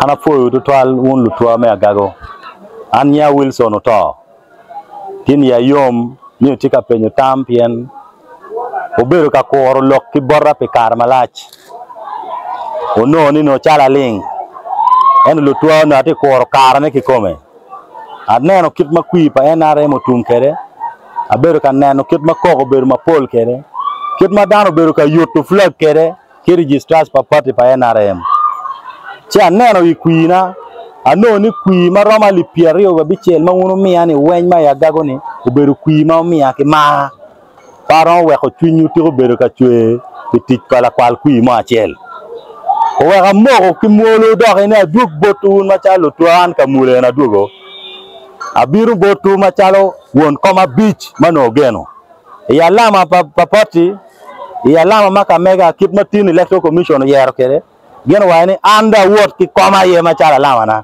ana foyo to twal won lutwa me agago an ya Wilson to tin ya yom ni tika penyo tampien obero ka koro lok ki borra pe kar malach ono ni no chala ling en lutwa na te koro kar ne ki kome aneno kit makwi pa enare motum kere abero ka neno kit makoko bero mapol kere kit madano bero ka yuto flag kere ki registras pa party pa NRM cha neno ikwina ano ni kwi maroma li pierio ga bichel manguno miya ni weny ma ya gago ni obero kwi ma miya ki ma paro we ko twinyu ti obero ka chwe ti kala kwal kwi ma achel o we ga mo ki molo do ga na duk botu ma chalo tuan ka mule na dugo abiru botu ma chalo won koma beach mano geno ya lama pa party ya lama maka mega kip matin electoral commission yer kere gen wani anda wot ki koma ye ma chala lama na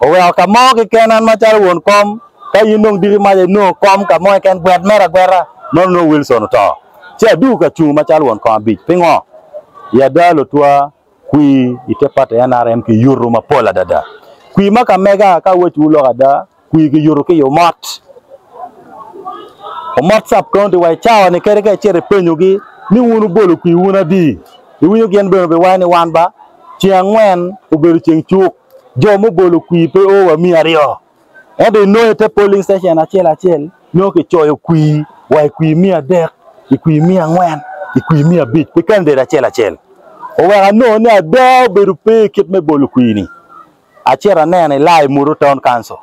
o we ka mo ki kenan ma chala won kom ka yinong diri ma no kom ka mo ken gwet mera gwera no Wilson to che du ka chu ma chala won kom beach pingo ya dalo tua kui itepat NRM ki yuru ma pola dada kui maka mega ka wetu lo ada kui ki yuru ki yo mat o mat sap konti wai chawa ni kere ke chere penyugi ni wunu bolu kui wuna di iwunyo gen beno be wani wanba chiangwen uberu chengchuk jo mo bolu kui pe o wa mi ario ede no ete polling station achel no ke choyo kui wai kui mi adek kui mi angwen kui mi abit pe kande achel o wa no ne ado beru pe kit me bolu kui ni achera nene lai Muru Town Council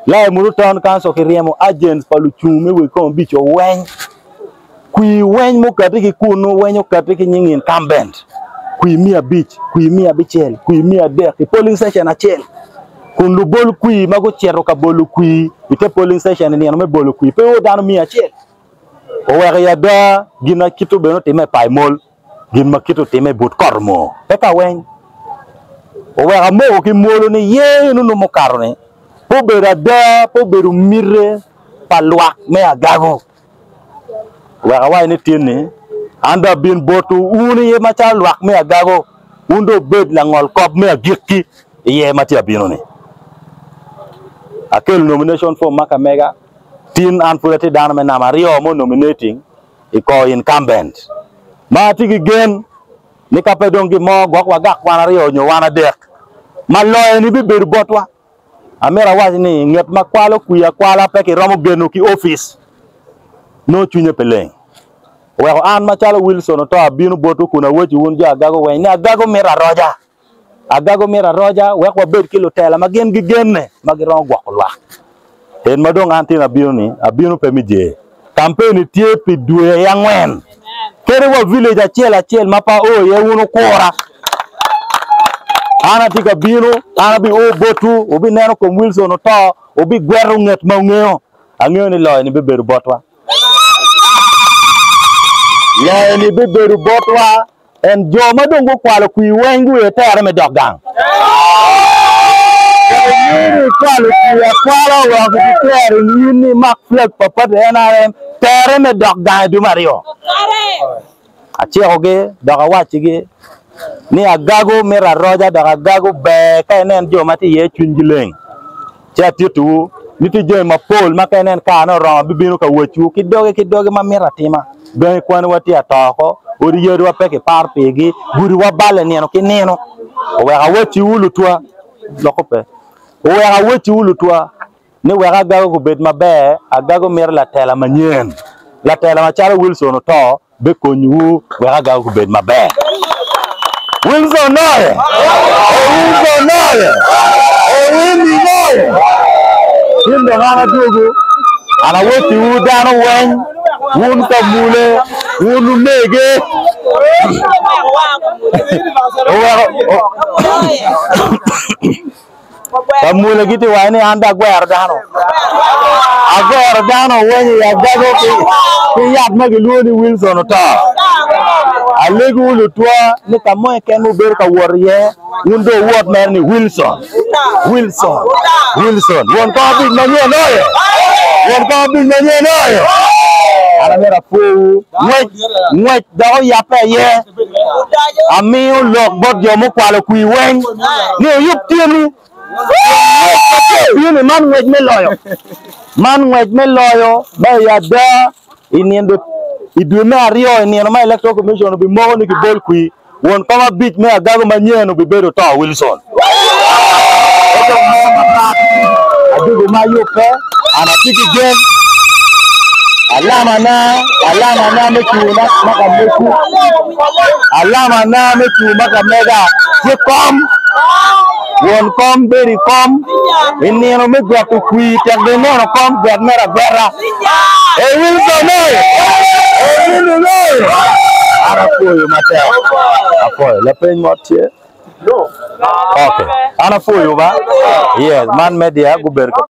lai Muru Town Council ke riemo agents palu chume we ko bicho wen kui wen mo kati ki kuno wen kati ki nyingin kambent kui mia beach kui mia bichel kui mia dek ki polling station achel kun lu bol kui mago chero ka bolu kui ite polling station ni no me bolu kui pe o dano mia achel o wa ya da gina kitu beno te me paimol gin ma kitu te me but kormo pe ka wen o wa mo ki molo ni ye no mo karone po bera da po beru mire palwa me agago wa ni tiene anda bin botu uni ye macha lwak me agago undo bed la ngol kop me agiki ye macha binoni akel nomination for Makamega tin an fulati dan me na Mario mo nominating iko incumbent mati gi gen ni kapedongi mo gok wa gak wana Rio nyo wana dek maloy ni bi ber botwa amera waji ni nget makwalo kuya kwala peke romo genu ki office no chunye peleng we an machalo Wilson to abinu botu kuna wechi wunja agago we ni agago mera roja we ko bed kilo tela magen gi genne magiron gwakolwa en madong antin abinu pemije campaign tie pi due yangwen kere wa village achel mapa o ye wunu kora ana tika binu ana bi o botu obi neno ko Wilson to obi gweru nget mangeo angeo ni loy ni beberu botwa ya ni beberu botwa en jo madongo kwalo kui wengu e tere me dogang ni kwalo kui kwalo wa ku tere ni mak flag papa de NRM tere me dogang du Mario achi oge doga wachige ni agago mera roja daga agago be kanen jo mati ye chunjileng cha titu niti jo mapol makanen ka no ro bibinu ka wechu kidoge ma mera tima be kwan wati atoko ori yedo peke par pegi guri wa bale neno kineno o wa wechi ulutwa lokope o wa wechi ulutwa ni wa agago ko bed mabe agago mera la tela manyen la tela machara Wilson to be konyu wa agago ko bed mabe Wilson noye Wilson noye Wilson noye Indo ngana dugu ana woti udano wen wun ka mule wun mege kamule giti wani anda gwer dano wen ya gago ki yat magi luoni Wilson to alegu lutwa ni kamoy ken mo ber ka worye wundo wot mer ni Wilson won ko bi na noye Ana mera fu ngwet do ya pe ye. Ami lok bot yo mo kwalo kui wen. Ni yup tiemi. Yini man ngwet me loyo. Man ngwet me loyo ba ya da iniendo idume ario iniendo ma electoral commission bi mo ni ki bol kui won kama bit me agago manyeno bi bedo to Wilson. Adugo ma yupe ana tiki gen alama na meku maka meku alama na meku maka mega je kom won kom beri kom inieno me gwa ku kui tek de no kom gwa mera bera e Wilson no ara poyo mate apoyo la pen motie okay ana poyo ba yes man media guber